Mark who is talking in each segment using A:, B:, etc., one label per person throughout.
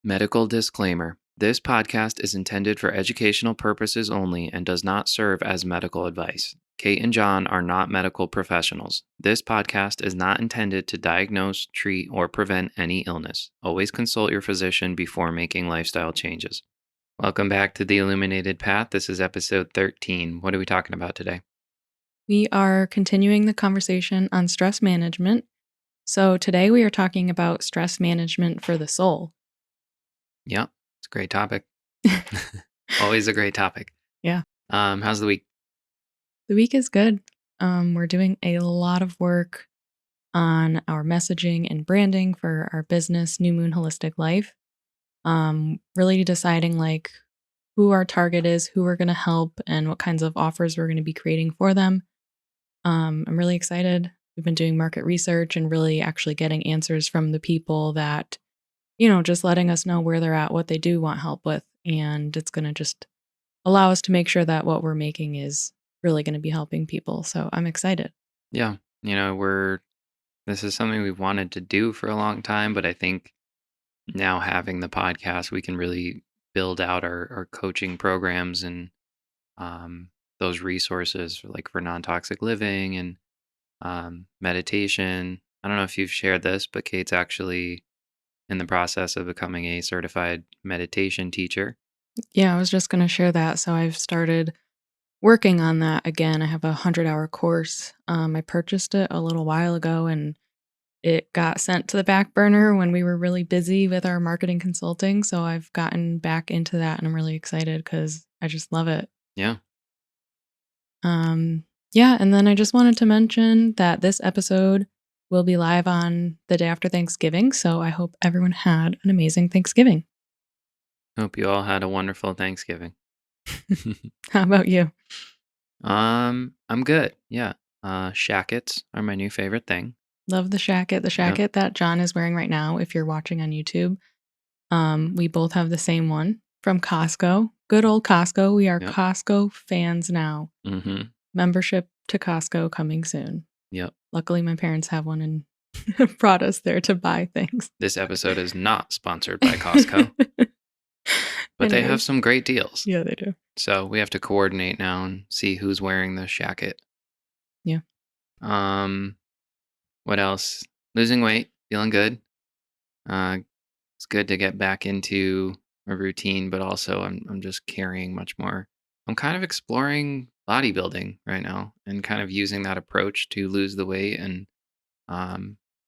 A: Medical disclaimer. This podcast is intended for educational purposes only and does not serve as medical advice. Kate and John are not medical professionals. This podcast is not intended to diagnose, treat, or prevent any illness. Always consult your physician before making lifestyle changes. Welcome back to The Illuminated Path. This is episode 13. What are we talking about today?
B: We are continuing the conversation on stress management. So today we are talking about stress management for the soul.
A: Yep, it's a great topic. Always a great topic.
B: Yeah.
A: How's the week?
B: The week is good. We're doing a lot of work on our messaging and branding for our business, New Moon Holistic Life. Really deciding like who our target is, who we're going to help, and what kinds of offers we're going to be creating for them. I'm really excited. We've been doing market research and really actually getting answers from the people that, just letting us know where they're at, what they do want help with. And it's going to just allow us to make sure that what we're making is really going to be helping people. So I'm excited.
A: Yeah, this is something we've wanted to do for a long time, but I think now having the podcast, we can really build out our coaching programs and those resources for non-toxic living and meditation. I don't know if you've shared this, but Kate's actually in the process of becoming a certified meditation teacher.
B: Yeah, I was just going to share that. So I've started working on that again. I have a 100-hour course. I purchased it a little while ago and it got sent to the back burner when we were really busy with our marketing consulting. So I've gotten back into that and I'm really excited because I just love it.
A: Yeah.
B: Yeah. And then I just wanted to mention that this episode will be live on the day after Thanksgiving. So I hope everyone had an amazing Thanksgiving.
A: Hope you all had a wonderful Thanksgiving.
B: How about you?
A: I'm good. Yeah. Shackets are my new favorite thing.
B: Love the shacket. The shacket that John is wearing right now, if you're watching on YouTube. We both have the same one from Costco. Good old Costco. We are Costco fans now.
A: Mm-hmm.
B: Membership to Costco coming soon.
A: Yep.
B: Luckily, my parents have one and brought us there to buy things.
A: This episode is not sponsored by Costco. But they have some great deals.
B: Yeah, they do.
A: So we have to coordinate now and see who's wearing the shacket.
B: Yeah.
A: What else? Losing weight, feeling good. It's good to get back into a routine, but also I'm just carrying much more. I'm kind of exploring bodybuilding right now and kind of using that approach to lose the weight, and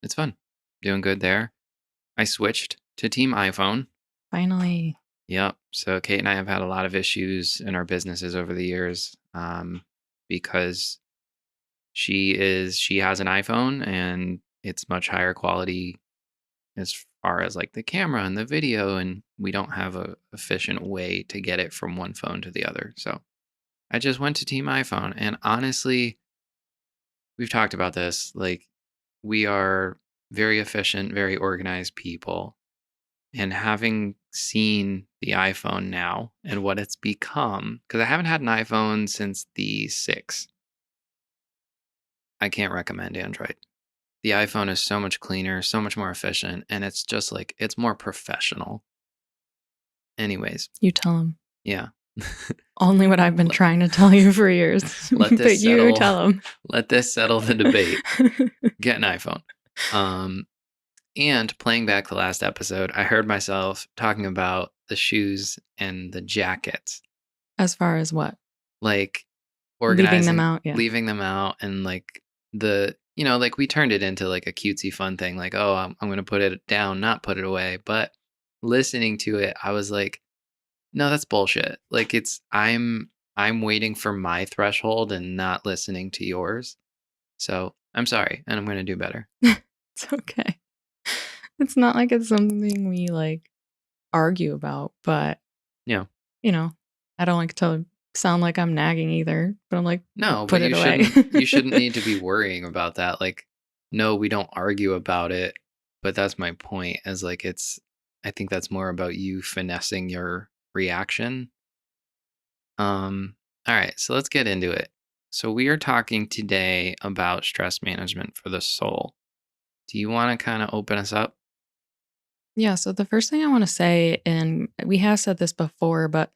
A: it's fun. Doing good there. I switched to Team iPhone.
B: Finally.
A: Yep. So Kate and I have had a lot of issues in our businesses over the years because she has an iPhone and it's much higher quality as far as like the camera and the video, and we don't have a efficient way to get it from one phone to the other. So I just went to Team iPhone, and honestly, we've talked about this. Like, we are very efficient, very organized people. And having seen the iPhone now and what it's become, because I haven't had an iPhone since the 6. I can't recommend Android. The iPhone is so much cleaner, so much more efficient, and it's just like, it's more professional. Anyways.
B: You tell him.
A: Yeah.
B: Only what I've been trying to tell you for years.
A: Let this settle,
B: you tell him.
A: Let this settle the debate. Get an iPhone. And playing back the last episode, I heard myself talking about the shoes and the jackets.
B: As far as what?
A: Like organizing,
B: leaving them out, yeah.
A: Leaving them out, and like like we turned it into like a cutesy fun thing. Like, oh, I'm going to put it down, not put it away. But listening to it, I was like, no, that's bullshit. Like I'm waiting for my threshold and not listening to yours. So I'm sorry, and I'm going to do better.
B: It's okay. It's not like it's something we like argue about, but
A: yeah,
B: I don't like to sound like I'm nagging either, but I'm like,
A: no,
B: put
A: but
B: it away.
A: You shouldn't need to be worrying about that. Like, no, we don't argue about it, but that's my point. As like, I think that's more about you finessing your reaction. All right, so let's get into it. So we are talking today about stress management for the soul. Do you want to kind of open us up?
B: Yeah, so the first thing I want to say, and we have said this before, but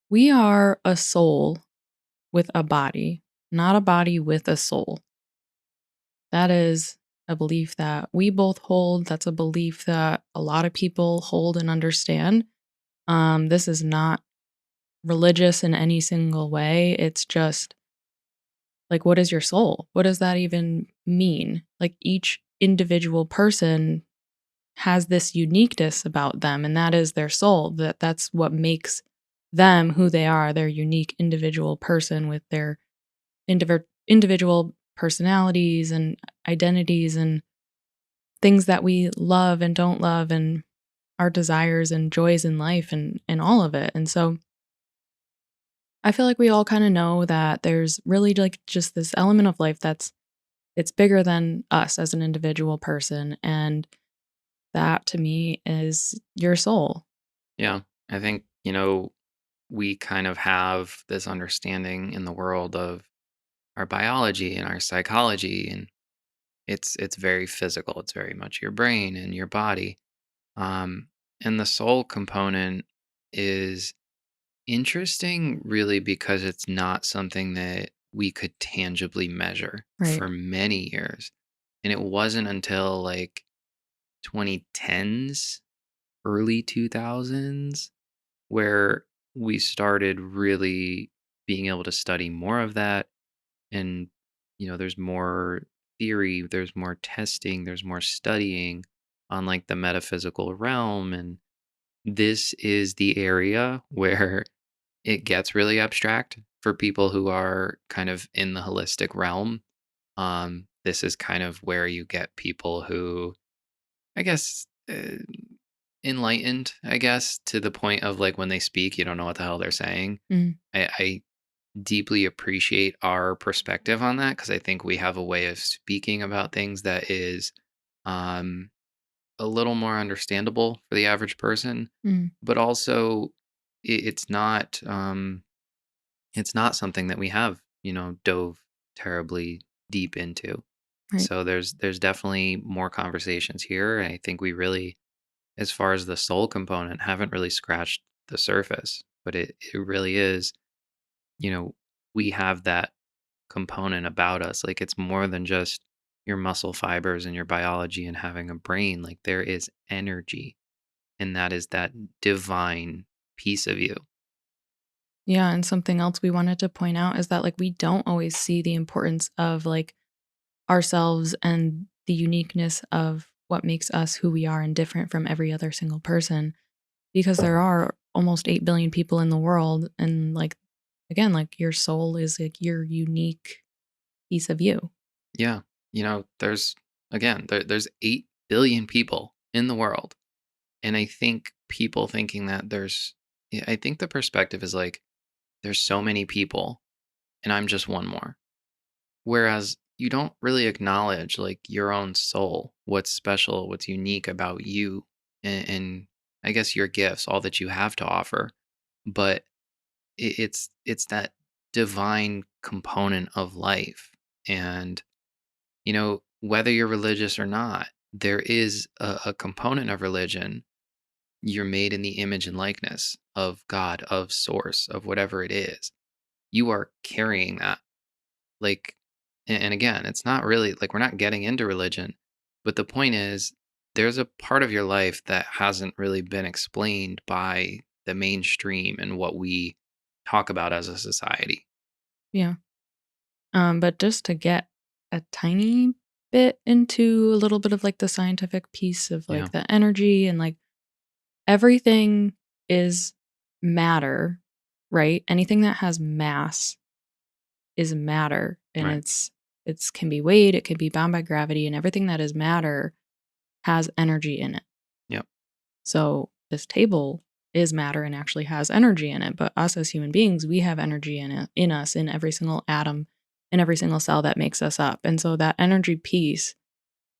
B: we are a soul with a body, not a body with a soul. That is a belief that we both hold. That's a belief that a lot of people hold and understand. This is not religious in any single way. It's just like, what is your soul? What does that even mean? Like, each individual person has this uniqueness about them, and that is their soul. That's what makes them who they are. Their unique individual person with their individual personalities and identities and things that we love and don't love and our desires and joys in life and all of it. And so I feel like we all kind of know that there's really like just this element of life that's it's bigger than us as an individual person, and that to me is your soul.
A: Yeah. I think, we kind of have this understanding in the world of our biology and our psychology, and it's very physical. It's very much your brain and your body. Um, and the soul component is interesting, really, because it's not something that we could tangibly measure
B: Right.
A: for many years. And it wasn't until like 2010s, early 2000s, where we started really being able to study more of that. And, there's more theory, there's more testing, there's more studying on like the metaphysical realm. And this is the area where it gets really abstract for people who are kind of in the holistic realm. This is kind of where you get people who, I guess, enlightened, I guess, to the point of like when they speak, you don't know what the hell they're saying.
B: Mm,
A: I deeply appreciate our perspective on that because I think we have a way of speaking about things that is um, a little more understandable for the average person,
B: mm,
A: but also it's not. It's not something that we have, dove terribly deep into.
B: right.
A: So there's definitely more conversations here. I think we really, as far as the soul component, haven't really scratched the surface. But it really is, you know, we have that component about us. Like it's more than just your muscle fibers and your biology and having a brain. Like there is energy, and that is that divine piece of you.
B: Yeah, and something else we wanted to point out is that like we don't always see the importance of like ourselves and the uniqueness of what makes us who we are and different from every other single person because there are almost 8 billion people in the world and like again like your soul is like your unique piece of you.
A: Yeah. There's again, there's 8 billion people in the world. And I think people thinking that yeah, I think the perspective is like, there's so many people and I'm just one more. Whereas you don't really acknowledge like your own soul, what's special, what's unique about you, and I guess your gifts, all that you have to offer. But it's that divine component of life. And whether you're religious or not, there is a component of religion. You're made in the image and likeness of God, of source, of whatever it is. You are carrying that. Like, and again, it's not really like we're not getting into religion, but the point is there's a part of your life that hasn't really been explained by the mainstream and what we talk about as a society.
B: Yeah. But just to get a tiny bit into a little bit of like the scientific piece of
A: Yeah.
B: like the energy and like everything is matter, right? Anything that has mass is matter and
A: Right.
B: it's can be weighed, it can be bound by gravity and everything that is matter has energy in it.
A: Yep.
B: So this table is matter and actually has energy in it, but us as human beings, we have energy in us in every single atom, in every single cell that makes us up. And so that energy piece,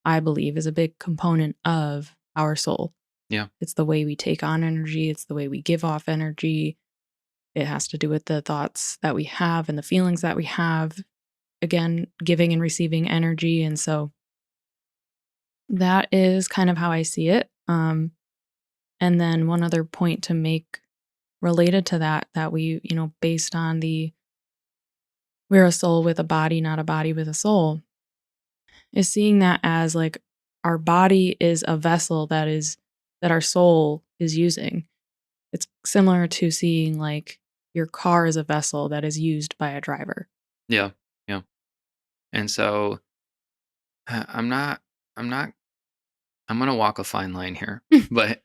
B: I believe, is a big component of our soul.
A: Yeah.
B: It's the way we take on energy, it's the way we give off energy. It has to do with the thoughts that we have and the feelings that we have. Again, giving and receiving energy. And so that is kind of how I see it. Um, and then one other point to make related to that, that we, based on the we're a soul with a body, not a body with a soul, is seeing that as like our body is a vessel that our soul is using. It's similar to seeing like your car is a vessel that is used by a driver.
A: Yeah. Yeah. And so I'm not, I'm not, I'm going to walk a fine line here, but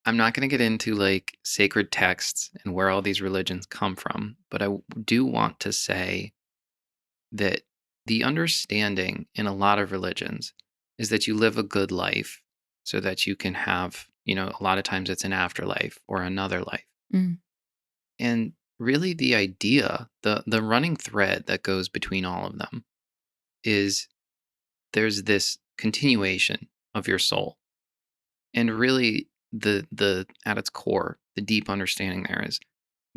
A: I'm not going to get into like sacred texts and where all these religions come from. But do want to say that the understanding in a lot of religions is that you live a good life so that you can have, a lot of times it's an afterlife or another life.
B: Mm,
A: And really the idea, the running thread that goes between all of them is there's this continuation of your soul. And really the at its core, the deep understanding there is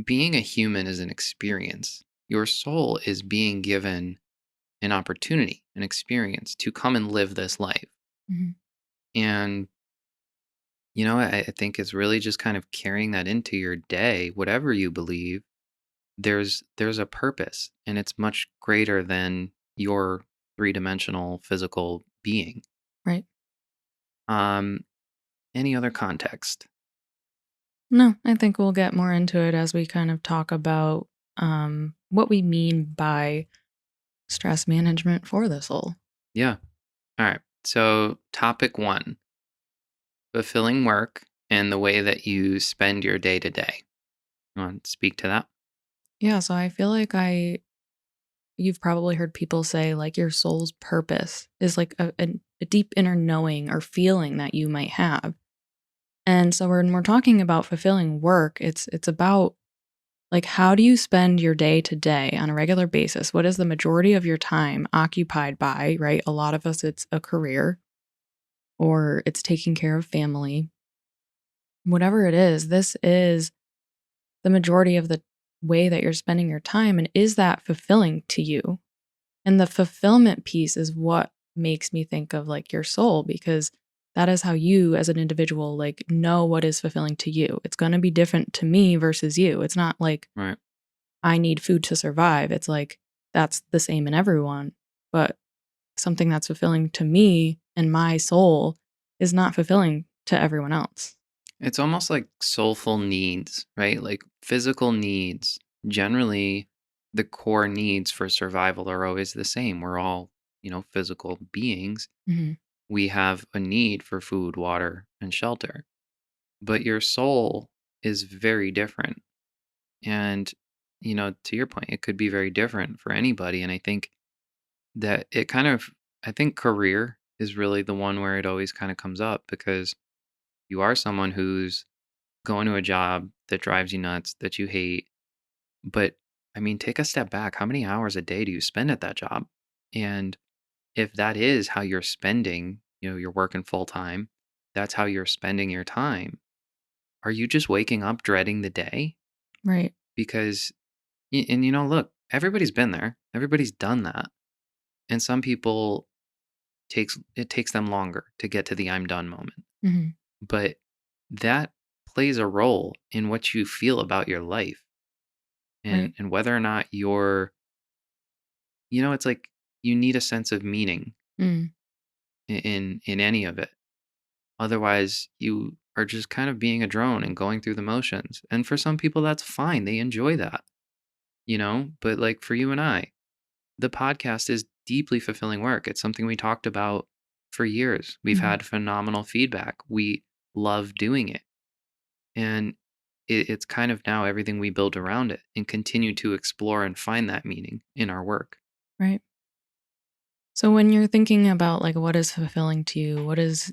A: being a human is an experience. Your soul is being given an opportunity, an experience to come and live this life.
B: mhm.
A: And, I think it's really just kind of carrying that into your day, whatever you believe, there's a purpose and it's much greater than your three-dimensional physical being.
B: Right.
A: Um, any other context?
B: No, I think we'll get more into it as we kind of talk about what we mean by stress management for the soul.
A: Yeah. All right. So, topic one, fulfilling work and the way that you spend your day to day. You want to speak to that?
B: Yeah, so I feel like you've probably heard people say like your soul's purpose is like a deep inner knowing or feeling that you might have. And so when we're talking about fulfilling work, it's about like how do you spend your day to day on a regular basis? What is the majority of your time occupied by, right? A lot of us it's a career or it's taking care of family. Whatever it is, this is the majority of the way that you're spending your time, and is that fulfilling to you? And the fulfillment piece is what makes me think of like your soul, because that is how you as an individual like know what is fulfilling to you. It's going to be different to me versus you. It's not like
A: Right.
B: I need food to survive. It's like that's the same in everyone. But something that's fulfilling to me and my soul is not fulfilling to everyone else.
A: It's almost like soulful needs, right? Like physical needs. Generally, the core needs for survival are always the same. We're all, physical beings.
B: Mhm.
A: We have a need for food, water, and shelter. But your soul is very different. And, to your point, it could be very different for anybody. And I think that I think career is really the one where it always kind of comes up because you are someone who's going to a job that drives you nuts, that you hate. But I mean, take a step back. How many hours a day do you spend at that job? And if that is how you're spending, you're working full time, that's how you're spending your time. Are you just waking up dreading the day?
B: Right.
A: Because, and look, everybody's been there, everybody's done that. And some people it takes them longer to get to the I'm done moment.
B: Mhm.
A: But that plays a role in what you feel about your life
B: Right.
A: and whether or not it's like you need a sense of meaning
B: Mm.
A: in any of it. Otherwise, you are just kind of being a drone and going through the motions. And for some people that's fine. They enjoy that, But like for you and I, the podcast is deeply fulfilling work. It's something we talked about for years. We've
B: Mhm.
A: had phenomenal feedback. We love doing it. And it's kind of now everything we build around it and continue to explore and find that meaning in our work.
B: Right. So when you're thinking about like what is fulfilling to you, what is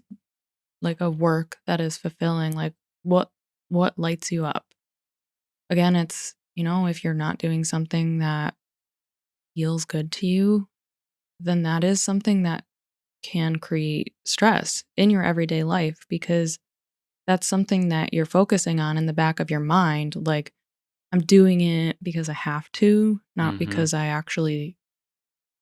B: like a work that is fulfilling, like what what lights you up? Again, it's, if you're not doing something that feels good to you, then that is something that can create stress in your everyday life, because that's something that you're focusing on in the back of your mind. Like, I'm doing it because I have to, not
A: Hmm.
B: because I actually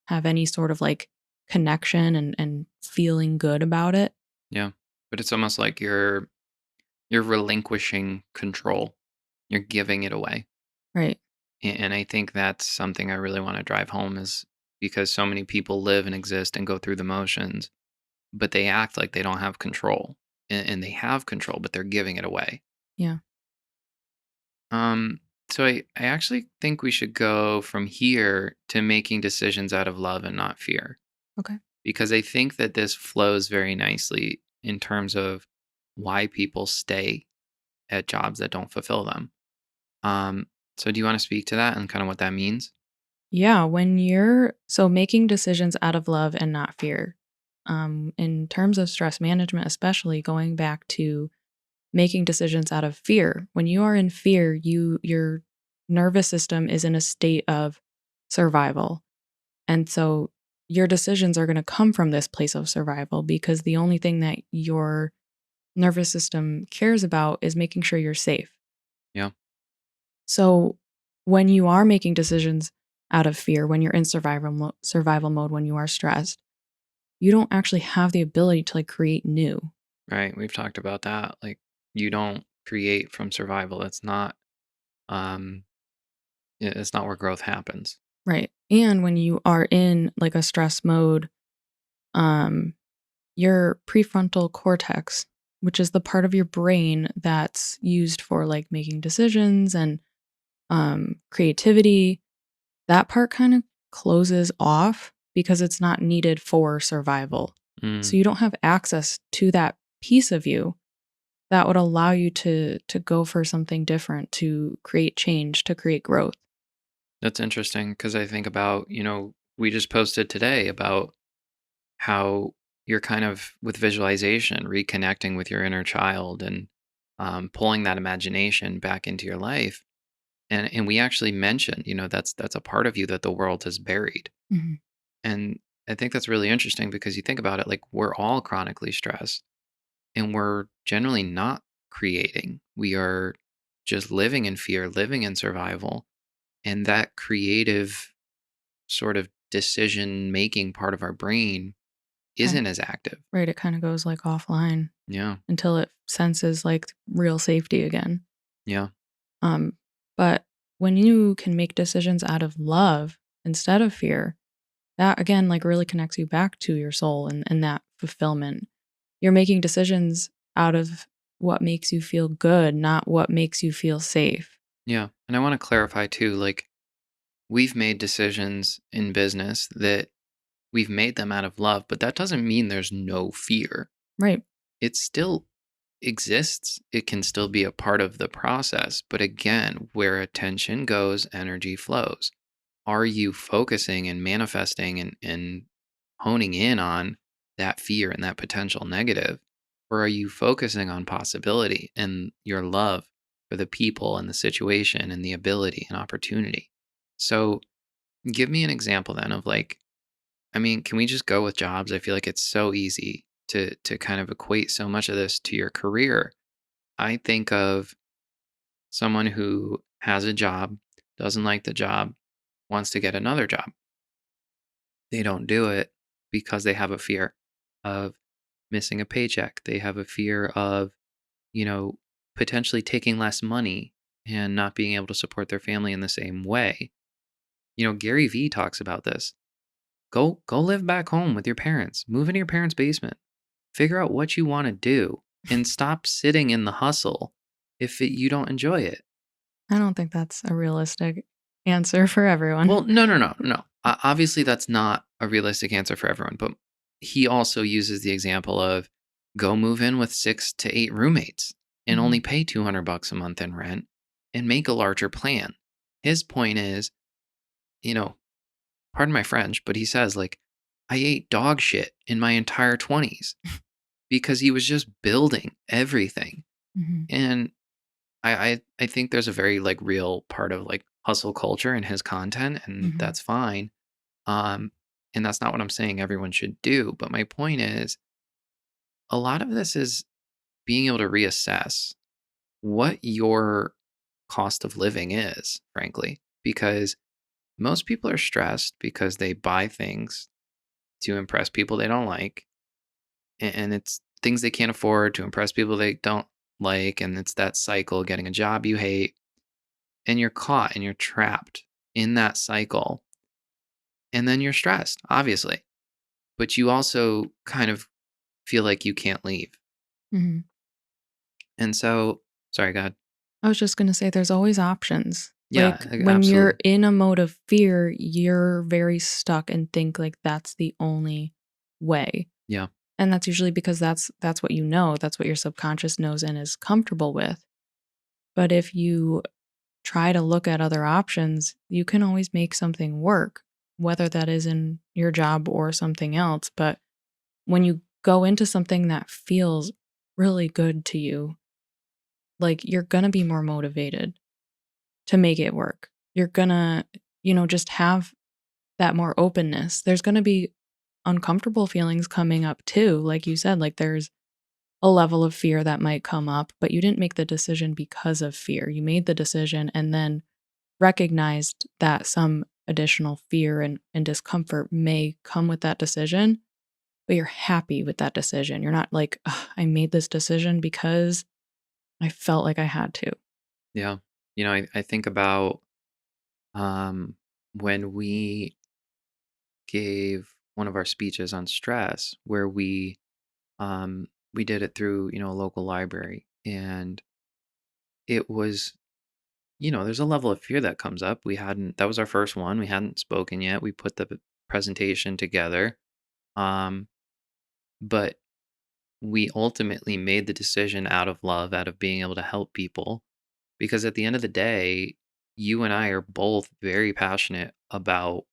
B: have any sort of like connection and feeling good about it.
A: Yeah. but it's almost like you're relinquishing control. You're giving it away.
B: Right.
A: And I think that's something I really want to drive home is because so many people live and exist and go through the motions, but they act like they don't have control. And they have control, but they're giving it away.
B: Yeah.
A: Um, so I actually think we should go from here to making decisions out of love and not fear.
B: Okay.
A: Because I think that this flows very nicely in terms of why people stay at jobs that don't fulfill them. Um, so do you want to speak to that and kind of what that means?
B: Yeah, when you're so making decisions out of love and not fear. In terms of stress management, especially going back to making decisions out of fear. When you are in fear, your nervous system is in a state of survival. And so your decisions are going to come from this place of survival because the only thing that your nervous system cares about is making sure you're safe.
A: Yeah.
B: So when you are making decisions out of fear, when you're in survival mode, when you are stressed, you don't actually have the ability to like create new.
A: Right. We've talked about that. Like you don't create from survival. Um it's not where growth happens.
B: Right. And when you are in like a stress mode, um your prefrontal cortex, which is the part of your brain that's used for like making decisions and creativity, that part kind of closes off because it's not needed for survival. So
A: Mm,
B: you don't have access to that piece of you that would allow you to go for something different, to create change, to create growth.
A: that's interesting because I think about, we just posted today about how you're kind of with visualization, reconnecting with your inner child and pulling that imagination back into your life. And we actually mentioned, that's a part of you that the world has buried.
B: Mhm.
A: And I think that's really interesting because you think about it, like we're all chronically stressed and we're generally not creating. We are just living in fear, living in survival. And that creative sort of decision making part of our brain
B: Right.
A: isn't as active.
B: Right. It kind of goes like offline
A: Yeah.
B: until it senses like real safety again.
A: Yeah.
B: Um, but when you can make decisions out of love instead of fear, that again like really connects you back to your soul and that fulfillment. You're making decisions out of what makes you feel good, not what makes you feel safe.
A: Yeah. And I want to clarify too, like we've made decisions in business that we've made them out of love, but that doesn't mean there's no fear.
B: Right.
A: It still exists. It can still be a part of the process. But again, where attention goes, energy flows. Are you focusing and manifesting and honing in on that fear and that potential negative? Or are you focusing on possibility and your love for the people and the situation and the ability and opportunity? So, give me an example then of like, I mean, can we just go with jobs? I feel like it's so easy to kind of equate so much of this to your career. I think of someone who has a job, doesn't like the job, wants to get another job. They don't do it because they have a fear of missing a paycheck. They have a fear of, you know, potentially taking less money and not being able to support their family in the same way. Gary Vee talks about this. Go live back home with your parents. Move into your parents' basement. Figure out what you want to do and stop sitting in the hustle if you don't enjoy it.
B: I don't think that's a realistic answer for everyone.
A: Well, no, no, no, no. Obviously, that's not a realistic answer for everyone. But he also uses the example of go move in with 6 to 8 roommates and only
B: Mhm.
A: pay $200 a month in rent and make a larger plan. His point is, you know, pardon my French, but he says like, I ate dog shit in my entire 20s because he was just building everything.
B: Mhm.
A: And I think there's a very like real part of like hustle culture in his content, and
B: Mhm.
A: that's fine. Um, and that's not what I'm saying everyone should do. But my point is, a lot of this is being able to reassess what your cost of living is, frankly, because most people are stressed because they buy things to impress people they don't like. And it's things they can't afford to impress people they don't like. And it's that cycle, getting a job you hate, and you're caught and you're trapped in that cycle. And then you're stressed, obviously, but you also kind of feel like you can't leave.
B: Mhm.
A: And so, sorry, God.
B: I was just gonna say there's always options.
A: Yeah,
B: Like, when you're
A: absolutely.
B: in a mode of fear, you're very stuck and think, like, that's the only way.
A: Yeah.
B: And that's usually because that's what you know, that's what your subconscious knows and is comfortable with. But if you try to look at other options, you can always make something work, whether that is in your job or something else. But when you go into something that feels really good to you, like, you're gonna be more motivated to make it work. You're gonna, just have that more openness. There's gonna be uncomfortable feelings coming up too. Like you said, like, there's a level of fear that might come up, but you didn't make the decision because of fear. You made the decision and then recognized that some additional fear and discomfort may come with that decision, but you're happy with that decision. You're not like, "Ugh, I made this decision because I felt like I had to."
A: Yeah. I think about um, when we gave one of our speeches on stress, where we did it through a local library, and it was there's a level of fear that comes up. We hadn't That was our first one. We hadn't spoken yet. We put the presentation together, um, but we ultimately made the decision out of love, out of being able to help people, because at the end of the day, you and I are both very passionate about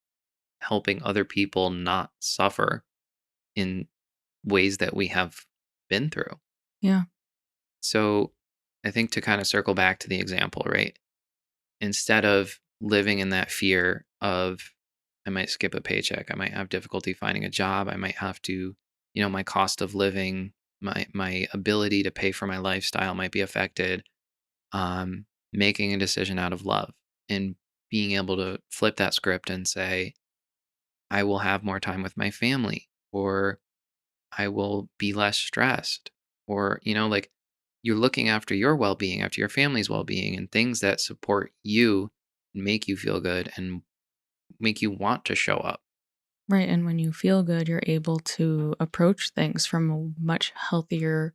A: helping other people not suffer in ways that we have been through.
B: Yeah.
A: So I think, to kind of circle back to the example, right? Instead of living in that fear of, I might skip a paycheck, I might have difficulty finding a job, I might have to, my cost of living, my ability to pay for my lifestyle might be affected. Making a decision out of love and being able to flip that script and say, I will have more time with my family, or I will be less stressed, or, like, you're looking after your well being, after your family's well being, and things that support you, make you feel good, and make you want to show up.
B: Right. And when you feel good, you're able to approach things from a much healthier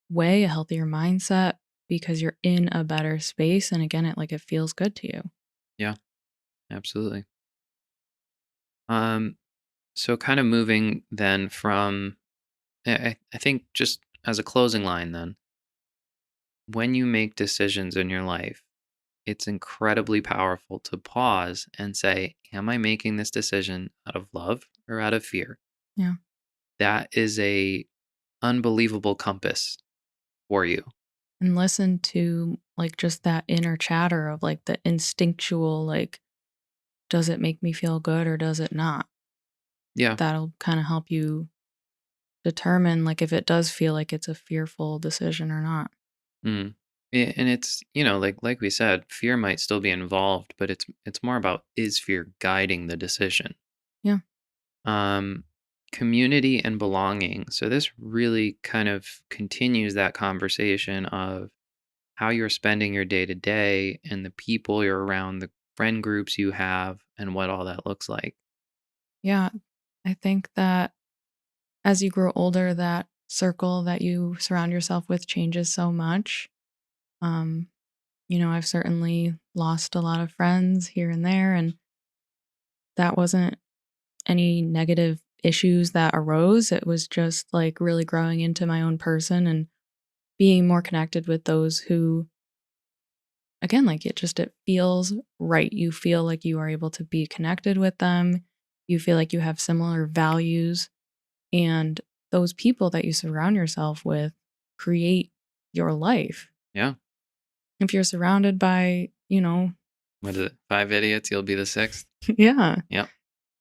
B: way, a healthier mindset because you're in a better space. And again, it feels good to you.
A: Yeah, absolutely. Um, so kind of moving then from, I think, just as a closing line, then, when you make decisions in your life, it's incredibly powerful to pause and say, am I making this decision out of love or out of fear?
B: Yeah.
A: That is a unbelievable compass for you.
B: And listen to just that inner chatter of the instinctual, does it make me feel good or does it not?
A: Yeah.
B: That'll kind of help you determine if it does feel like it's a fearful decision or not.
A: Mm. And it's, like we said, fear might still be involved, but it's more about, is fear guiding the decision?
B: Yeah.
A: Um Community and belonging. So this really kind of continues that conversation of how you're spending your day to day and the people you're around, the friend groups you have, and what all that looks like.
B: Yeah. I think that as you grow older, that circle that you surround yourself with changes so much. Um, I've certainly lost a lot of friends here and there, and that wasn't any negative issues that arose. It was just really growing into my own person and being more connected with those who, again, it feels right. You feel like you are able to be connected with them. You feel like you have similar values, and those people that you surround yourself with create your life.
A: Yeah.
B: If you're surrounded by,
A: What is it? Five idiots, you'll be the sixth.
B: yeah,
A: Yep.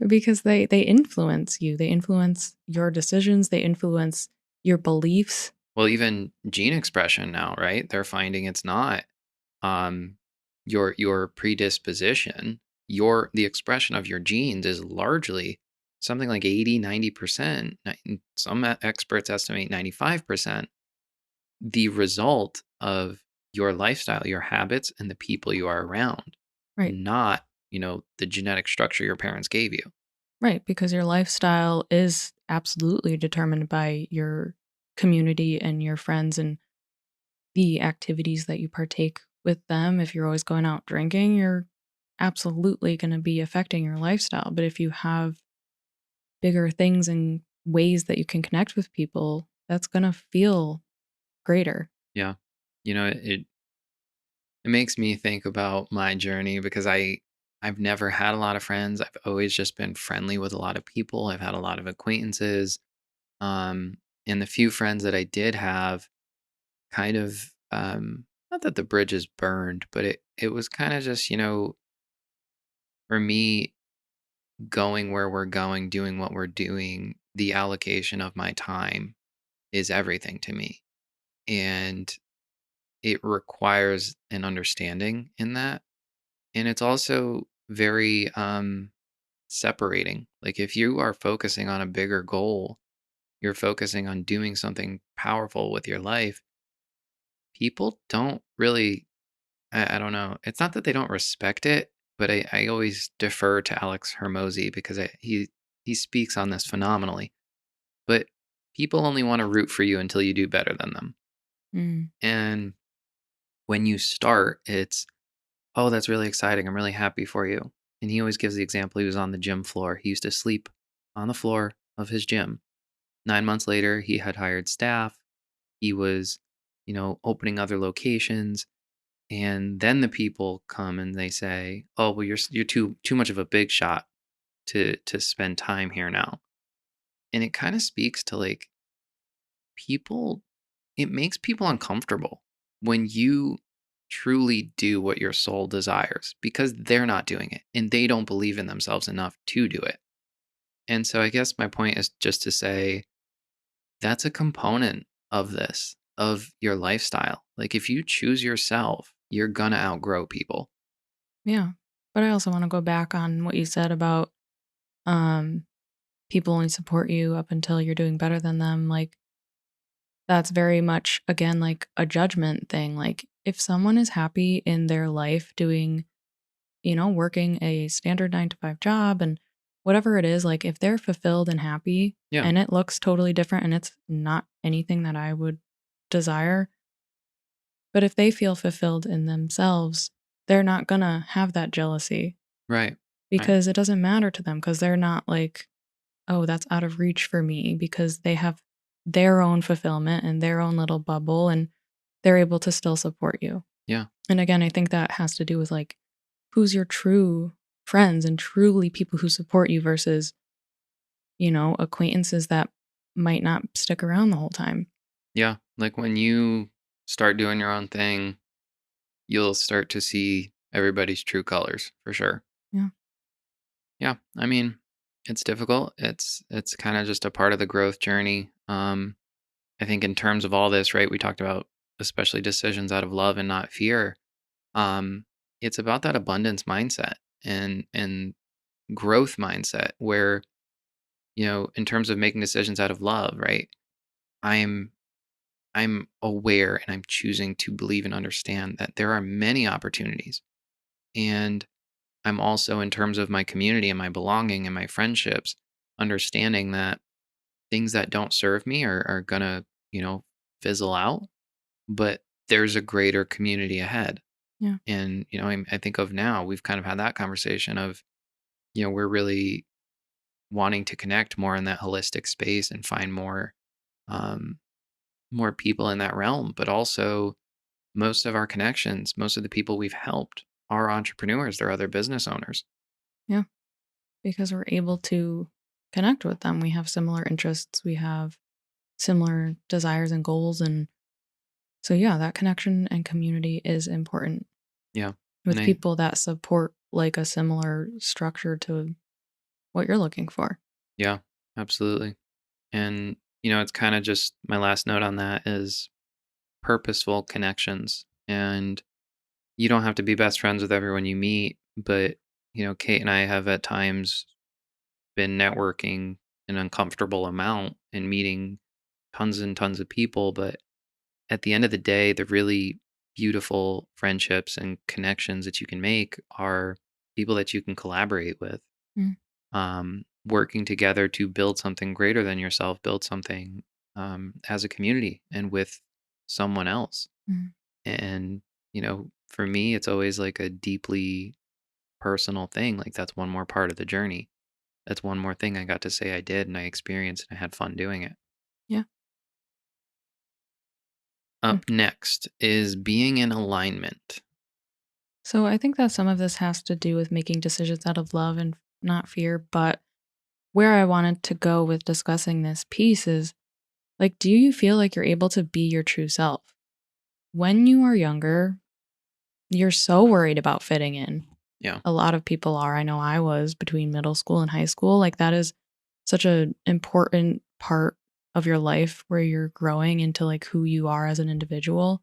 B: because they influence you. They influence your decisions, they influence your beliefs.
A: Well, even gene expression now, right? They're finding it's not um your predisposition. The expression of your genes is largely something like 80, 90%, some experts estimate 95%, the result of your lifestyle, your habits, and the people you are around,
B: Right.
A: not, the genetic structure your parents gave you.
B: Right, because your lifestyle is absolutely determined by your community and your friends and the activities that you partake with them. If you're always going out drinking, you're absolutely going to be affecting your lifestyle. But if you have bigger things and ways that you can connect with people, that's going to feel greater.
A: Yeah. It makes me think about my journey because I've never had a lot of friends. I've always just been friendly with a lot of people. I've had a lot of acquaintances. Um, and the few friends that I did have kind of not that the bridge is burned, but it was kind of just, for me going where we're going, doing what we're doing, the allocation of my time is everything to me. And it requires an understanding in that. And it's also very separating. Like if you are focusing on a bigger goal, you're focusing on doing something powerful with your life, people don't really, I don't know. It's not that they don't respect it, but I always defer to Alex Hermosi because he speaks on this phenomenally. But people only want to root for you until you do better than them.
B: Mm,
A: And when you start, it's, oh, that's really exciting. I'm really happy for you. And he always gives the example he was on the gym floor. He used to sleep on the floor of his gym. 9 months later, he had hired staff. He was, opening other locations. And then the people come and they say, "Oh, well, you're too much of a big shot to spend time here now." And it kind of speaks to like people. It makes people uncomfortable when you truly do what your soul desires because they're not doing it and they don't believe in themselves enough to do it. And so I guess my point is just to say that's a component of this, of your lifestyle. Like if you choose yourself, you're gonna outgrow people.
B: yeah. But I also want to go back on what you said about um, people only support you up until you're doing better than them. Like, that's very much, again, like a judgment thing. Like, if someone is happy in their life doing, working a standard 9 to 5 job and whatever it is, like, if they're fulfilled and happy
A: Yeah,
B: and it looks totally different and it's not anything that I would desire, but if they feel fulfilled in themselves, they're not gonna have that jealousy
A: right. Right.
B: because it doesn't matter to them because they're not like, oh, that's out of reach for me because they have their own fulfillment and their own little bubble and they're able to still support you.
A: Yeah.
B: And again, I think that has to do with like who's your true friends and truly people who support you versus, acquaintances that might not stick around the whole time.
A: Yeah. Like when you start doing your own thing, you'll start to see everybody's true colors for sure.
B: Yeah.
A: Yeah. I mean, it's difficult. It's kind of just a part of the growth journey. I think in terms of all this, right? We talked about especially decisions out of love and not fear. Um, it's about that abundance mindset and growth mindset where, in terms of making decisions out of love, right? I'm I'm aware and I'm choosing to believe and understand that there are many opportunities. And I'm also, in terms of my community and my belonging and my friendships, understanding that things that don't serve me are going to, fizzle out, but there's a greater community ahead.
B: Yeah.
A: And, I think of now, we've kind of had that conversation of, we're really wanting to connect more in that holistic space and find um, more people in that realm, but also most of our connections, most of the people we've helped are entrepreneurs, they're other business owners.
B: Yeah. Because we're able to connect with them. We have similar interests. We have similar desires and goals. And so, yeah, that connection and community is important
A: Yeah. And
B: with people that support like a similar structure to what you're looking for.
A: yeah, absolutely. And, it's kind of just my last note on that is purposeful connections. And you don't have to be best friends with everyone you meet, but, Kate and I have at times been networking an uncomfortable amount and meeting tons and tons of people, but at the end of the day, the really beautiful friendships and connections that you can make are people that you can collaborate with,
B: Mm,
A: working together to build something greater than yourself, build something as a community and with someone else.
B: mm.
A: And, for me, it's always like a deeply personal thing. Like that's one more part of the journey. That's one more thing I got to say I did and I experienced and I had fun doing it.
B: Yeah. Mm.
A: Up next is being in alignment.
B: So I think that some of this has to do with making decisions out of love and not fear. But where I wanted to go with discussing this piece is like, do you feel like you're able to be your true self? When you are younger, you're so worried about fitting in.
A: Yeah.
B: A lot of people are. I know I was between middle school and high school. Like, that is such an important part of your life where you're growing into like who you are as an individual.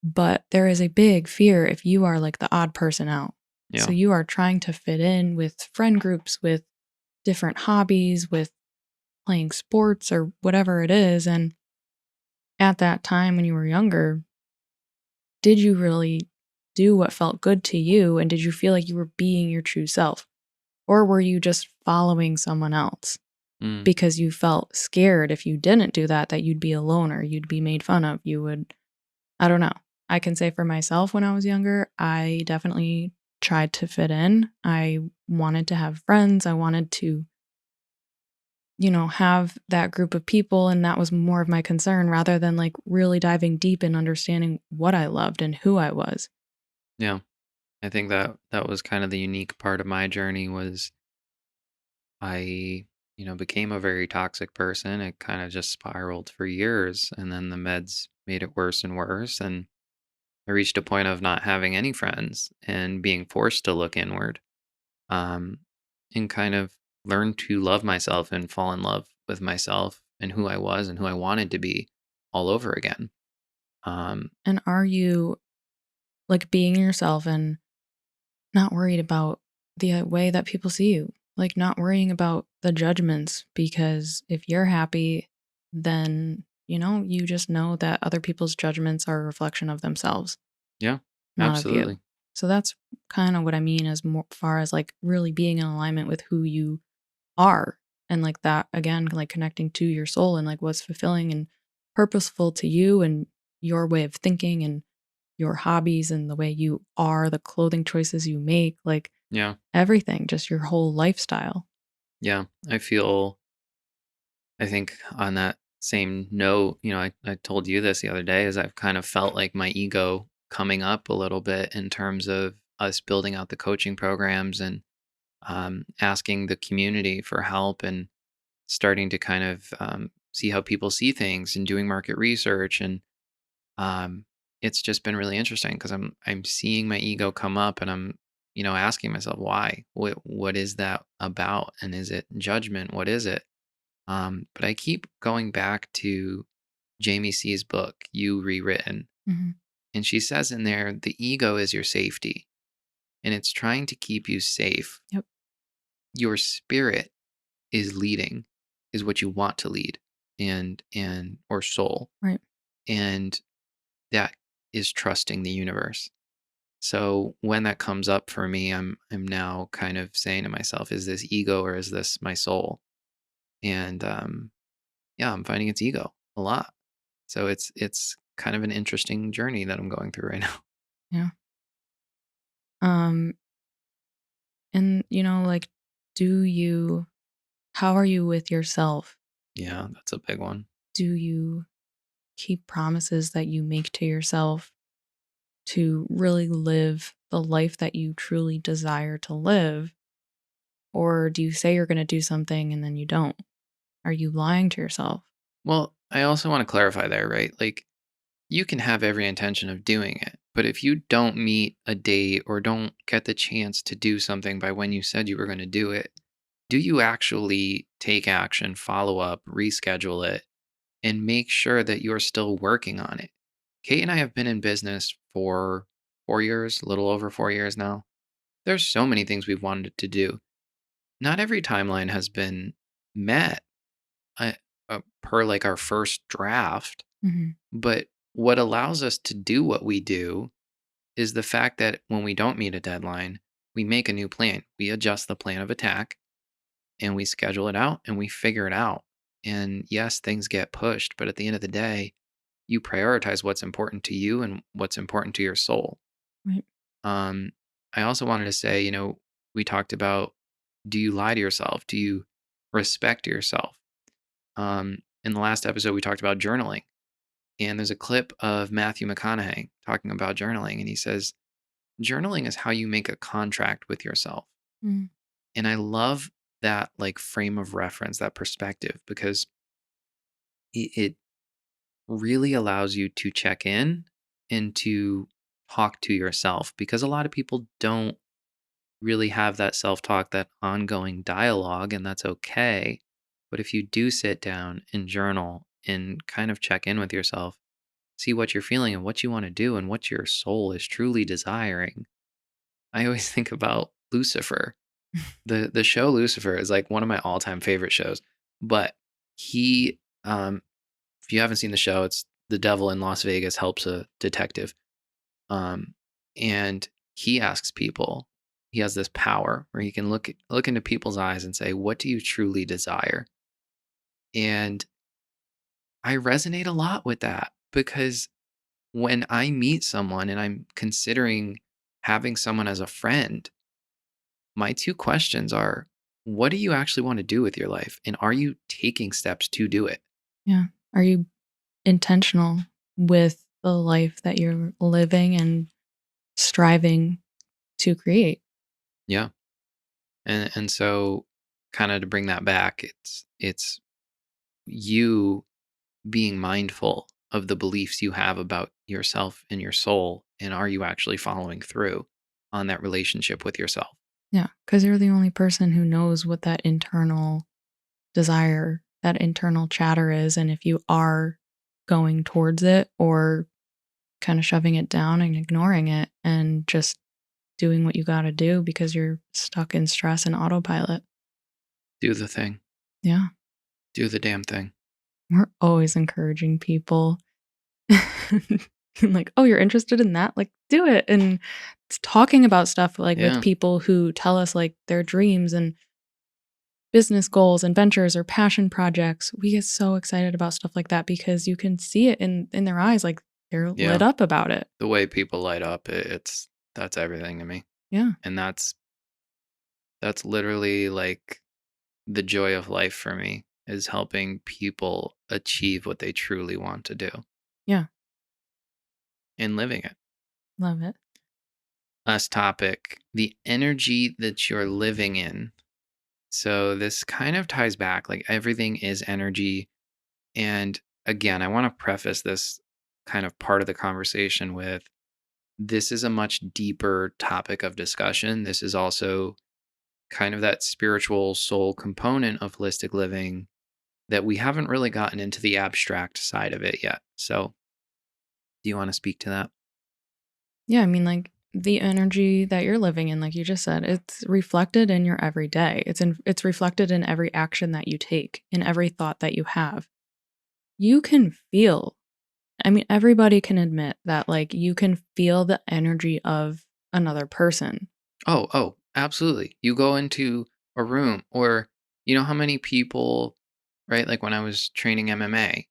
B: But there is a big fear if you are like the odd person out. So
A: Yeah.
B: you are trying to fit in with friend groups, with different hobbies, with playing sports or whatever it is. And at that time when you were younger, did you really do what felt good to you? And did you feel like you were being your true self? Or were you just following someone else
A: Mm,
B: because you felt scared if you didn't do that, that you'd be alone or you'd be made fun of? You would, I don't know. I can say for myself when I was younger, I definitely tried to fit in. I wanted to have friends. I wanted to, have that group of people. And that was more of my concern rather than like really diving deep and understanding what I loved and who I was.
A: yeah. I think that was kind of the unique part of my journey was I, became a very toxic person. It kind of just spiraled for years and then the meds made it worse and worse and I reached a point of not having any friends and being forced to look inward. Um and kind of learn to love myself and fall in love with myself and who I was and who I wanted to be all over again. Um
B: And are you like being yourself and not worried about the way that people see you, like not worrying about the judgments because if you're happy, then, you just know that other people's judgments are a reflection of themselves,
A: yeah,
B: not of you.
A: absolutely.
B: So that's kind of what I mean as more far as like really being in alignment with who you are and like that again like connecting to your soul and like what's fulfilling and purposeful to you and your way of thinking and your hobbies and the way you are, the clothing choices you make, like
A: Yeah.
B: everything, just your whole lifestyle.
A: Yeah. I think on that same note, I told you this the other day is I've kind of felt like my ego coming up a little bit in terms of us building out the coaching programs and asking the community for help and starting to kind of see how people see things and doing market research and um, it's just been really interesting because I'm seeing my ego come up and I'm asking myself why what is that about and is it judgment, what is it? But I keep going back to Jamie C's book, You Rewritten.
B: Mhm.
A: And she says in there, the ego is your safety and it's trying to keep you safe.
B: Yep.
A: Your spirit is leading, is what you want to lead and or soul.
B: Right.
A: And that is trusting the universe. So when that comes up for me, I'm now kind of saying to myself, is this ego or is this my soul? And yeah, I'm finding it's ego a lot. So it's kind of an interesting journey that I'm going through right now.
B: Yeah. Um, and like, do you how are you with yourself?
A: Yeah, that's a big one.
B: Do you keep promises that you make to yourself to really live the life that you truly desire to live? Or do you say you're gonna do something and then you don't? Are you lying to yourself?
A: Well, I also want to clarify there, right? Like you can have every intention of doing it, but if you don't meet a date or don't get the chance to do something by when you said you were going to do it, do you actually take action, follow up, reschedule it, and make sure that you're still working on it? Kate and I have been in business for 4 years, a little over 4 years now. There's so many things we've wanted to do. not every timeline has been met uh, per like our first draft,
B: Mhm.
A: but what allows us to do what we do is the fact that when we don't meet a deadline, we make a new plan. We adjust the plan of attack and we schedule it out and we figure it out. And yes, things get pushed, but at the end of the day, you prioritize what's important to you and what's important to your soul.
B: Right.
A: Um, I also wanted to say, we talked about, do you lie to yourself? Do you respect yourself? In the last episode, we talked about journaling, and there's a clip of Matthew McConaughey talking about journaling, and he says, journaling is how you make a contract with yourself.
B: Mm.
A: And I love that like frame of reference, that perspective, because it really allows you to check in and to talk to yourself because a lot of people don't really have that self-talk, that ongoing dialogue, and that's okay. But if you do sit down and journal and kind of check in with yourself, see what you're feeling and what you want to do and what your soul is truly desiring. I always think about Lucifer. The show Lucifer is like one of my all-time favorite shows. But he if you haven't seen the show, it's the devil in Las Vegas helps a detective. Um and he asks people, he has this power where he can look into people's eyes and say, "What do you truly desire?" And I resonate a lot with that because when I meet someone and I'm considering having someone as a friend, my two questions are, what do you actually want to do with your life? And are you taking steps to do it?
B: Yeah. Are you intentional with the life that you're living and striving to create?
A: Yeah. And so kind of to bring that back, it's you being mindful of the beliefs you have about yourself and your soul. And are you actually following through on that relationship with yourself?
B: Yeah, because you're the only person who knows what that internal desire, that internal chatter is, and if you are going towards it or kind of shoving it down and ignoring it and just doing what you gotta do because you're stuck in stress and autopilot.
A: Do the thing.
B: Yeah,
A: Do the damn thing.
B: we're always encouraging people. Like, "Oh, you're interested in that? Like, do it," and it's talking about stuff, like, with
A: Yeah.
B: people who tell us, like, their dreams and business goals and ventures or passion projects. We get so excited about stuff like that because you can see it in their eyes, like, they're lit
A: Yeah.
B: up about it.
A: The way people light up, that's everything to me.
B: Yeah,
A: And that's literally like the joy of life for me is helping people achieve what they truly want to do
B: yeah,
A: and living it.
B: love it.
A: Last topic, the energy that you're living in. So this kind of ties back, like everything is energy. And again, I want to preface this kind of part of the conversation with, this is a much deeper topic of discussion. This is also kind of that spiritual soul component of holistic living that we haven't really gotten into the abstract side of it yet. So, do you want to speak to that?
B: Yeah, I mean, like, the energy that you're living in, like you just said, it's reflected in your everyday. It's reflected in every action that you take, in every thought that you have. You can feel I mean, everybody can admit that, like, you can feel the energy of another person.
A: Oh, absolutely. You go into a room, or you know how many people, right? Like when I was training MMA,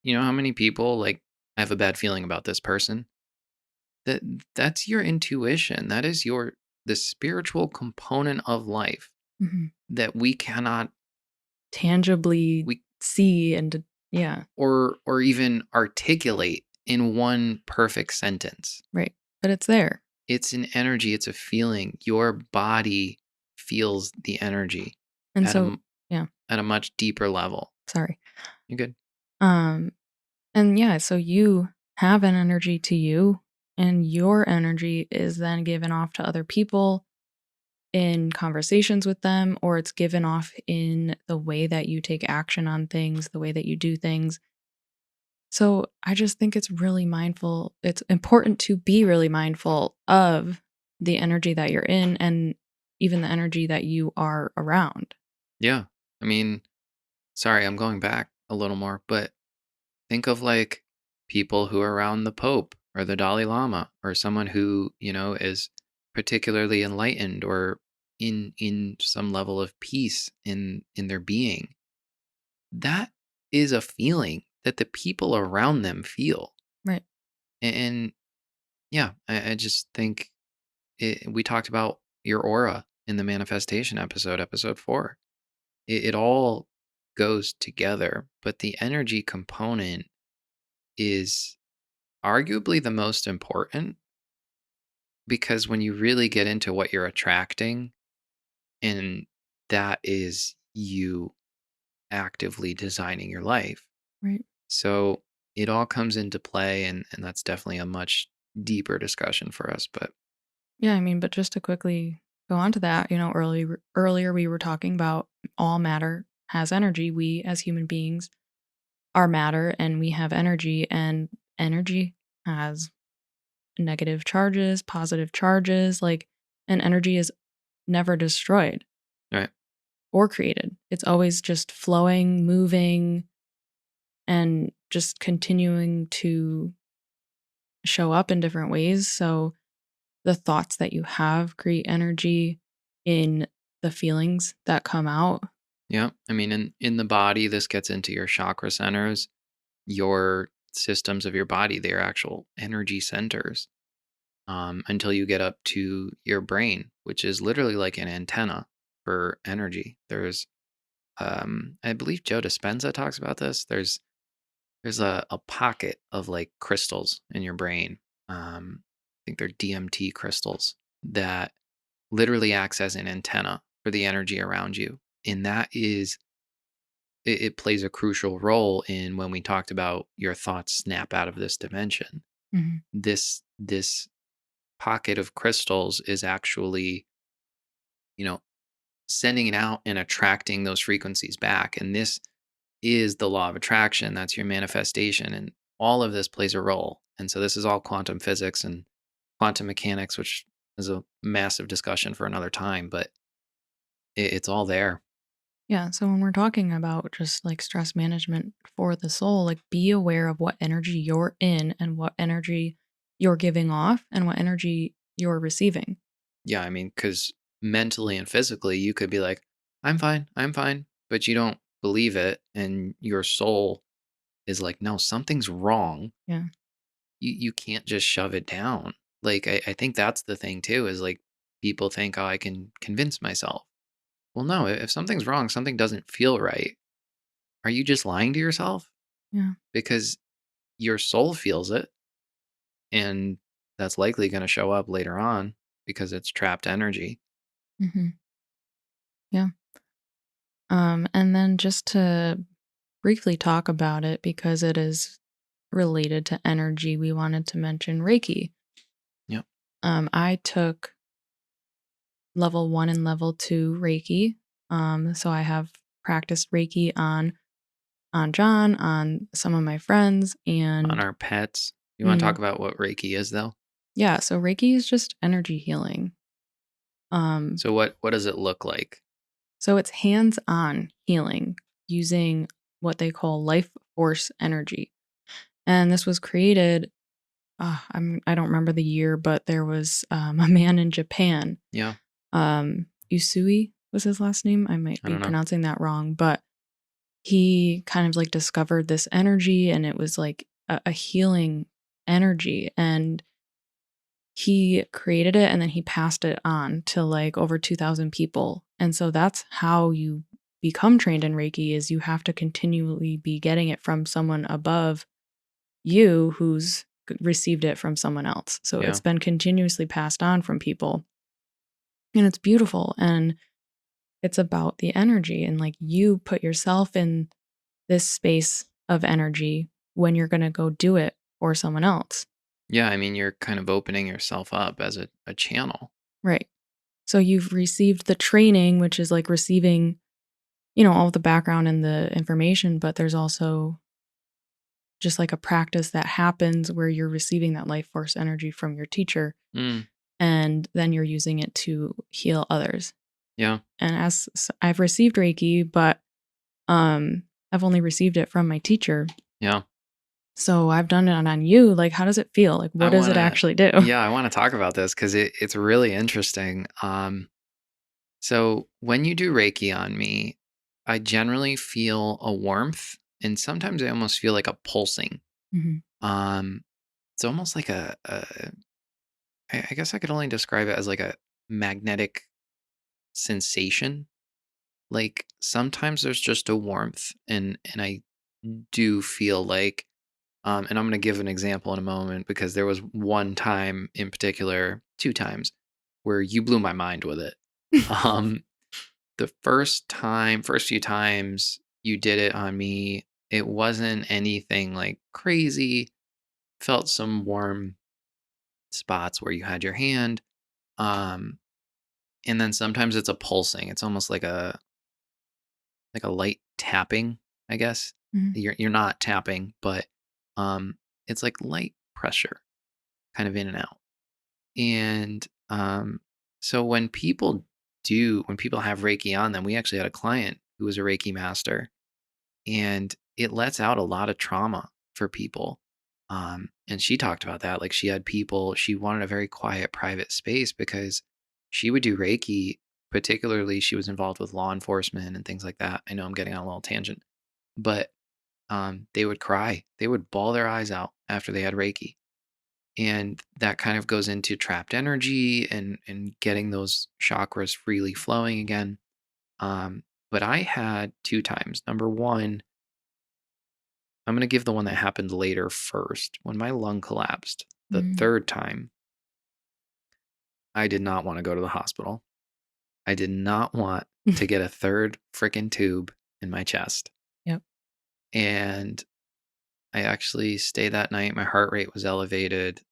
A: you know how many people like, I have a bad feeling about this person. That that's your intuition. That is the spiritual component of life
B: Mhm.
A: that we cannot
B: Tangibly
A: we
B: see and yeah,
A: or even articulate in one perfect sentence.
B: right. But it's there.
A: It's an energy, it's a feeling. Your body feels the energy
B: And
A: at
B: so yeah,
A: at a much deeper level.
B: sorry.
A: You're good.
B: Um, and yeah, so you have an energy to you, and your energy is then given off to other people in conversations with them, or it's given off in the way that you take action on things, the way that you do things. So I just think it's important to be really mindful of the energy that you're in and even the energy that you are around.
A: Yeah. I mean, sorry, I'm going back a little more, but think of like people who are around the Pope or the Dalai Lama or someone who, is particularly enlightened or in some level of peace in their being. That is a feeling that the people around them feel.
B: Right.
A: And yeah, I just think we talked about your aura in the manifestation episode, episode 4. It all goes together, but the energy component is arguably the most important because when you really get into what you're attracting, and that is you actively designing your life.
B: Right.
A: So it all comes into play, and that's definitely a much deeper discussion for us. But
B: Yeah, I mean, but just to quickly go on to that, earlier we were talking about all matter has energy. We as human beings are matter and we have energy, and energy has negative charges, positive charges, and energy is never destroyed
A: right,
B: or created. It's always just flowing, moving, and just continuing to show up in different ways. So the thoughts that you have create energy in the feelings that come out.
A: yeah. I mean, in the body, this gets into your chakra centers, your systems of your body. They're actual energy centers. Until you get up to your brain, which is literally like an antenna for energy. There's, I believe Joe Dispenza talks about this. There's a pocket of like crystals in your brain. I think they're DMT crystals that literally acts as an antenna for the energy around you, and that is it plays a crucial role in when we talked about your thoughts snap out of this dimension.
B: Mhm.
A: This pocket of crystals is actually, you know, sending it out and attracting those frequencies back. And this is the law of attraction. That's your manifestation. And all of this plays a role. And so this is all quantum physics and quantum mechanics, which is a massive discussion for another time, but it's all there.
B: Yeah. So when we're talking about just like stress management for the soul, like be aware of what energy you're in and what energy you're giving off and what energy you're receiving.
A: Yeah. I mean, because mentally and physically, you could be like, I'm fine, but you don't believe it. And your soul is like, no, something's wrong.
B: Yeah.
A: You can't just shove it down. Like, I think that's the thing too, is like people think, oh, I can convince myself. Well, no, if something's wrong, something doesn't feel right. Are you just lying to yourself?
B: Yeah.
A: Because your soul feels it, and that's likely going to show up later on because it's trapped energy.
B: Hmm. Yeah. And then just to briefly talk about it because it is related to energy, we wanted to mention Reiki.
A: Yep.
B: I took level 1 and level 2 Reiki. So I have practiced Reiki on John, on some of my friends,
A: On
B: and
A: our pets. You want to talk
B: mhm,
A: about what Reiki is, though?
B: yeah, so Reiki is just energy healing. Um,
A: So what does it look like?
B: so it's hands-on healing using what they call life force energy. And this was created, I don't remember the year, but there was a man in Japan,
A: Yeah,
B: Usui was his last name. I might
A: I
B: be
A: don't know.
B: pronouncing that wrong, but he kind of like discovered this energy and it was like a healing energy. And he created it and then he passed it on to like over 2,000 people. And so that's how you become trained in Reiki is you have to continually be getting it from someone above you who's received it from someone else. So it's
A: Yeah,
B: been continuously passed on from people. And it's beautiful and it's about the energy and like you put yourself in this space of energy when you're going to go do it for someone else.
A: yeah. I mean, you're kind of opening yourself up as a channel.
B: Right. So you've received the training, which is like receiving, all the background and the information, but there's also just like a practice that happens where you're receiving that life force energy from your teacher.
A: Mm.
B: and then you're using it to heal others.
A: Yeah.
B: And I've received Reiki, but I've only received it from my teacher.
A: Yeah.
B: So I've done it on you. Like, how does it feel? Like,
A: I
B: what does it
A: wanna
B: actually do?
A: yeah, I wanna talk about this because it's really interesting. So when you do Reiki on me, I generally feel a warmth, and sometimes I almost feel like a pulsing.
B: Mhm.
A: Um, it's almost like I guess I could only describe it as like a magnetic sensation. Like sometimes there's just a warmth, and I do feel like, and I'm going to give an example in a moment because there was one time in particular, two times, where you blew my mind with it. Um, the first few times you did it on me, it wasn't anything like crazy. Felt some warm spots where you had your hand. Um, and then sometimes it's a pulsing. It's almost like a light tapping, I guess.
B: Mhm.
A: You're not tapping, but um, it's like light pressure, kind of in and out. And so when people have Reiki on them, we actually had a client who was a Reiki master, and it lets out a lot of trauma for people. And she talked about that. Like she wanted a very quiet, private space because she would do Reiki. Particularly, she was involved with law enforcement and things like that. I know I'm getting on a little tangent, but they would cry. They would bawl their eyes out after they had Reiki, and that kind of goes into trapped energy and getting those chakras freely flowing again. But I had two times. Number one, I'm going to give the one that happened later first. When my lung collapsed, the
B: Mm.
A: third time, I did not want to go to the hospital. I did not want to get a third freaking tube in my chest.
B: Yep.
A: And I actually stayed that night. My heart rate was elevated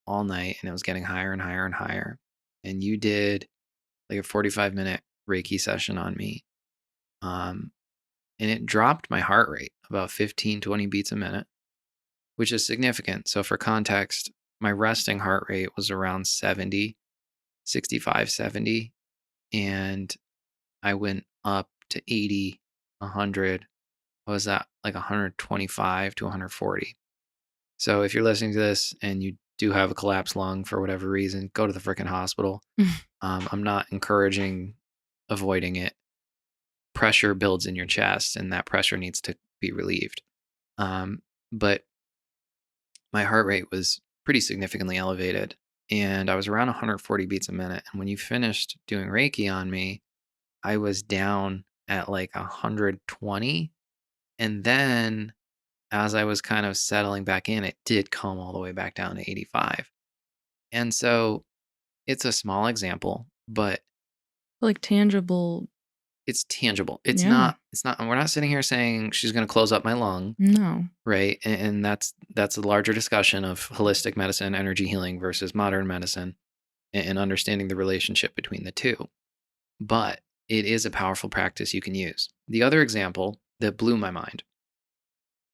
A: all night and it was getting higher and higher and higher. And you did like a 45-minute Reiki session on me. Um, and it dropped my heart rate about 15, 20 beats a minute, which is significant. So, for context, my resting heart rate was around 70, 65, 70. And I went up to 80, 100. What was that? Like 125 to 140. So, if you're listening to this and you do have a collapsed lung for whatever reason, go to the freaking hospital. I'm not encouraging avoiding it. Pressure builds in your chest, and that pressure needs to be relieved. But my heart rate was pretty significantly elevated, and I was around 140 beats a minute. And when you finished doing Reiki on me, I was down at like 120. And then as I was kind of settling back in, it did come all the way back down to 85. And so it's a small example, but
B: Like tangible.
A: it's tangible.
B: Yeah.
A: It's not, we're not sitting here saying she's going to close up my lung,
B: No.
A: right? And that's a larger discussion of holistic medicine, energy healing versus modern medicine, and understanding the relationship between the two. But it is a powerful practice you can use. The other example that blew my mind,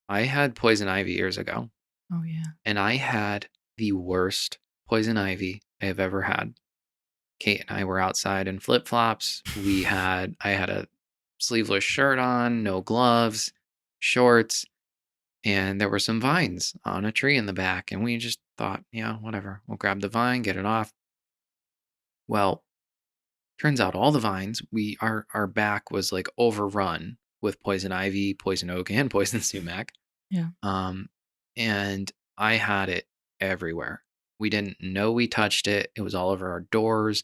A: I had poison ivy years ago,
B: Oh, yeah.
A: and I had the worst poison ivy I have ever had. Kate and I were outside in flip flops. I had a sleeveless shirt on, no gloves, shorts, and there were some vines on a tree in the back. And we just thought, yeah, whatever. We'll grab the vine, get it off. Well, turns out all the vines, our back was like overrun with poison ivy, poison oak, and poison sumac.
B: Yeah.
A: Um, and I had it everywhere. We didn't know we touched it. It was all over our doors.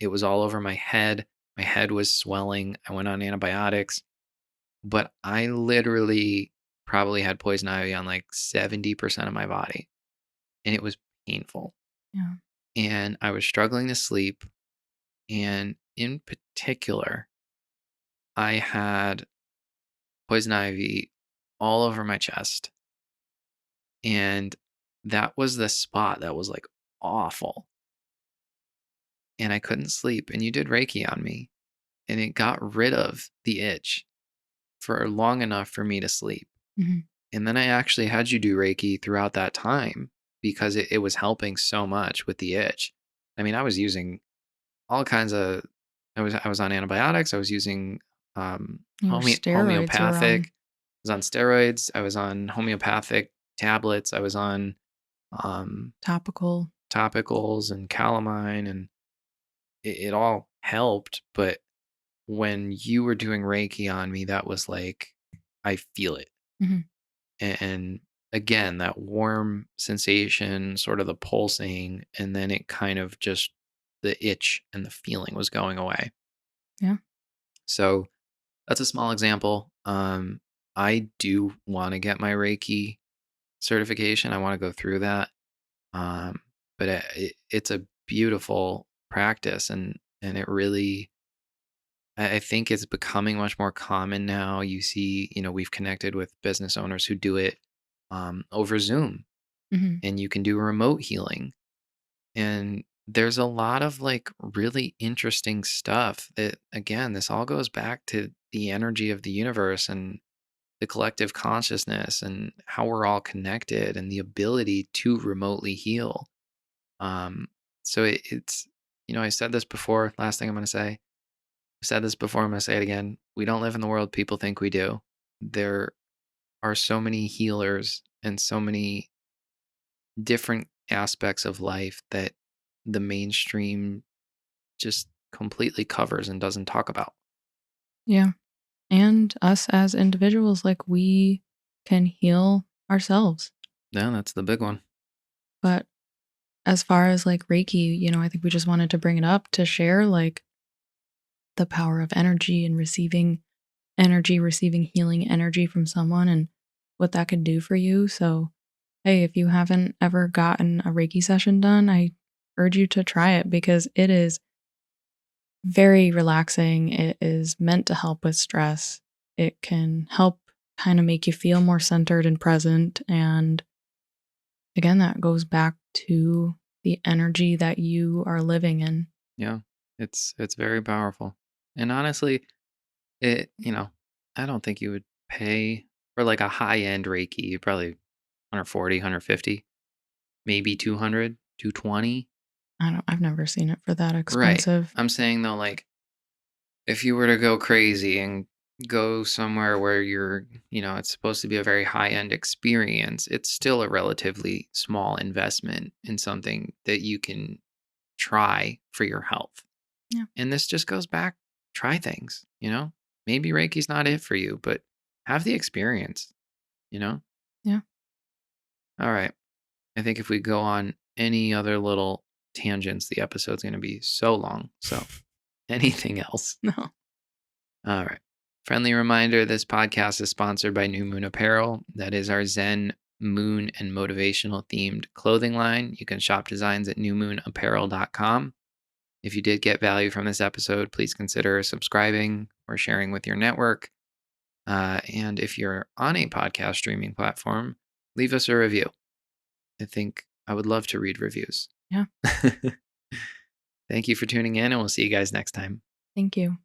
A: It was all over my head. My head was swelling. I went on antibiotics, but I literally probably had poison ivy on like 70% of my body, and it was painful.
B: Yeah.
A: And I was struggling to sleep. And in particular, I had poison ivy all over my chest. And that was the spot that was like awful. And I couldn't sleep. And you did Reiki on me, and it got rid of the itch for long enough for me to sleep.
B: Mhm.
A: And then I actually had you do Reiki throughout that time because it was helping so much with the itch. I mean, I was using all kinds of I was on antibiotics, I was using,
B: Your steroids are
A: homeopathic,
B: on
A: I was on steroids, I was on homeopathic tablets, I was on, um,
B: topical.
A: topicals and calamine, and it all helped, but when you were doing Reiki on me, that was like, I feel it.
B: Mhm.
A: And again, that warm sensation, sort of the pulsing, and then it kind of just the itch and the feeling was going away.
B: Yeah.
A: So that's a small example. I do want to get my Reiki certification. I want to go through that. Um, but it's a beautiful practice, and it really I think it's becoming much more common now. You see, we've connected with business owners who do it over Zoom,
B: Mhm.
A: and you can do remote healing. And there's a lot of like really interesting stuff that, again, this all goes back to the energy of the universe and the collective consciousness and how we're all connected and the ability to remotely heal. Um, so I said this before, last thing I'm going to say. I said this before, I'm going to say it again. We don't live in the world people think we do. There are so many healers and so many different aspects of life that the mainstream just completely covers and doesn't talk about.
B: Yeah. And us as individuals, like, we can heal ourselves.
A: Yeah, that's the big one.
B: But as far as, like, Reiki, I think we just wanted to bring it up to share, like, the power of energy, receiving healing energy from someone and what that could do for you. So, hey, if you haven't ever gotten a Reiki session done, I urge you to try it because it is very relaxing. It is meant to help with stress. It can help kind of make you feel more centered and present. And again, that goes back to the energy that you are living in.
A: Yeah. It's very powerful. And honestly, it, I don't think you would pay for like a high-end Reiki, you probably 140, maybe 200, 220.
B: I've never seen it for that
A: Right.
B: expensive.
A: I'm saying though, like, if you were to go crazy and go somewhere where it's supposed to be a very high-end experience, it's still a relatively small investment in something that you can try for your health.
B: Yeah.
A: And this just goes back, try things. Maybe Reiki's not it for you, but have the experience, you know?
B: Yeah.
A: All right. I think if we go on any other little tangents, the episode's going to be so long. So, anything else?
B: No.
A: All right. Friendly reminder, this podcast is sponsored by New Moon Apparel. That is our Zen, moon, and motivational themed clothing line. You can shop designs at newmoonapparel.com. If you did get value from this episode, please consider subscribing or sharing with your network. And if you're on a podcast streaming platform, leave us a review. I think I would love to read reviews.
B: Yeah.
A: Thank you for tuning in, and we'll see you guys next time.
B: Thank you.